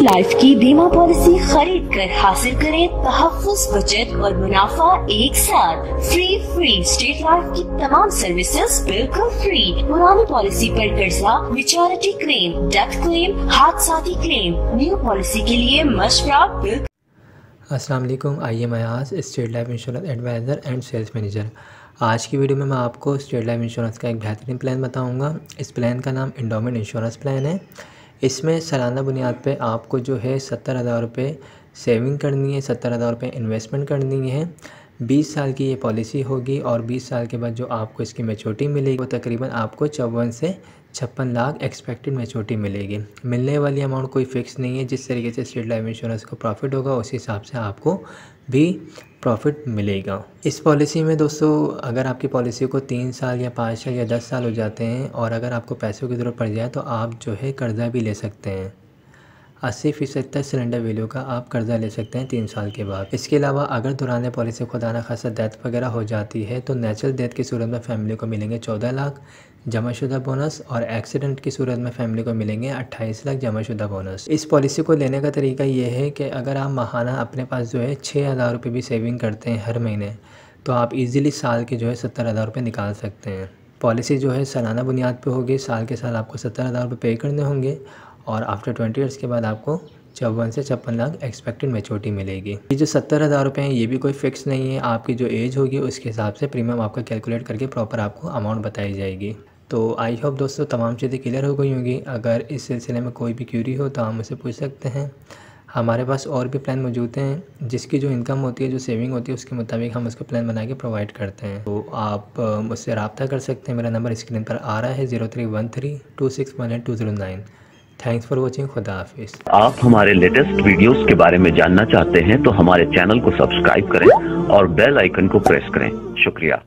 State life की बीमा policy खरीद कर हासिल करें तहफ्फुज़, बचत और मुनाफा एक साथ। फ्री स्टेट लाइफ की तमाम सर्विसेज बिल्कुल फ्री। पुरानी पॉलिसी पर कर्जा, मैच्योरिटी क्लेम, डेथ क्लेम, हादसाती क्लेम, न्यू पॉलिसी के लिए मशवरा बिल्कुल। अस्सलाम वालेकुम। आइए मैं आज State Life Insurance adviser and sales manager. आज की वीडियो में मैं आपको स्टेट लाइफ इंश्योरेंस का एक बेहतरीन प्लान बताऊंगा। इस प्लान का नाम एंडोमेंट इंश्योरेंस प्लान है। इसमें सालाना बुनियाद पे आपको जो है 70,000 रुपये सेविंग करनी है, 70,000 रुपये इन्वेस्टमेंट करनी है। 20 साल की ये पॉलिसी होगी और 20 साल के बाद जो आपको इसकी मैच्योरिटी मिलेगी वो तकरीबन आपको 54 से 56 लाख एक्सपेक्टेड मैच्योरिटी मिलेगी। मिलने वाली अमाउंट कोई फ़िक्स नहीं है। जिस तरीके से स्टेट लाइफ इंश्योरेंस को प्रॉफिट होगा उसी हिसाब से आपको भी प्रॉफिट मिलेगा। इस पॉलिसी में दोस्तों अगर आपकी पॉलिसी को 3 साल या 5 साल या 10 साल हो जाते हैं और अगर आपको पैसों की ज़रूरत पड़ जाए तो आप जो है कर्ज़ा भी ले सकते हैं। 80% तक सिलेंडर वैल्यू का आप कर्ज़ा ले सकते हैं 3 साल के बाद। इसके अलावा अगर दौरान पॉलिसी खुदा न खासा डेथ वगैरह हो जाती है तो नेचुरल डेथ की सूरत में फैमिली को मिलेंगे 14 लाख जमाशुदा बोनस और एक्सीडेंट की सूरत में फैमिली को मिलेंगे 28 लाख जमाशुदा बोनस। इस पॉलिसी को लेने का तरीका ये है कि अगर आप माहाना अपने पास जो है 6,000 रुपये भी सेविंग करते हैं हर महीने तो आप इजीली साल के जो है 70,000 रुपये निकाल सकते हैं। पॉलिसी जो है सालाना बुनियाद पे होगी। साल के साल आपको 70,000 रुपये पे करने होंगे और आफ्टर 20 ईयर्स के बाद आपको 54 से 56 लाख एक्सपेक्टेड मैच्योरिटी मिलेगी। ये जो 70,000 रुपये हैं ये भी कोई फ़िक्स नहीं है। आपकी जो एज होगी उसके हिसाब से प्रीमियम आपका कैलकुलेट करके प्रॉपर आपको अमाउंट बताई जाएगी। तो आई होप दोस्तों तमाम चीज़ें क्लियर हो गई होंगी। अगर इस सिलसिले में कोई भी क्यूरी हो तो आप मुझसे पूछ सकते हैं। हमारे पास और भी प्लान मौजूद हैं जिसकी जो इनकम होती है, जो सेविंग होती है उसके मुताबिक हम उसका प्लान बना के प्रोवाइड करते हैं। तो आप मुझसे रब्ता कर सकते हैं। मेरा नंबर स्क्रीन पर आ रहा है 03132618 थैंक्स फॉर वॉचिंग। खुदा हाफिज़। आप हमारे लेटेस्ट वीडियोस के बारे में जानना चाहते हैं तो हमारे चैनल को सब्सक्राइब करें और बेल आइकन को प्रेस करें। शुक्रिया।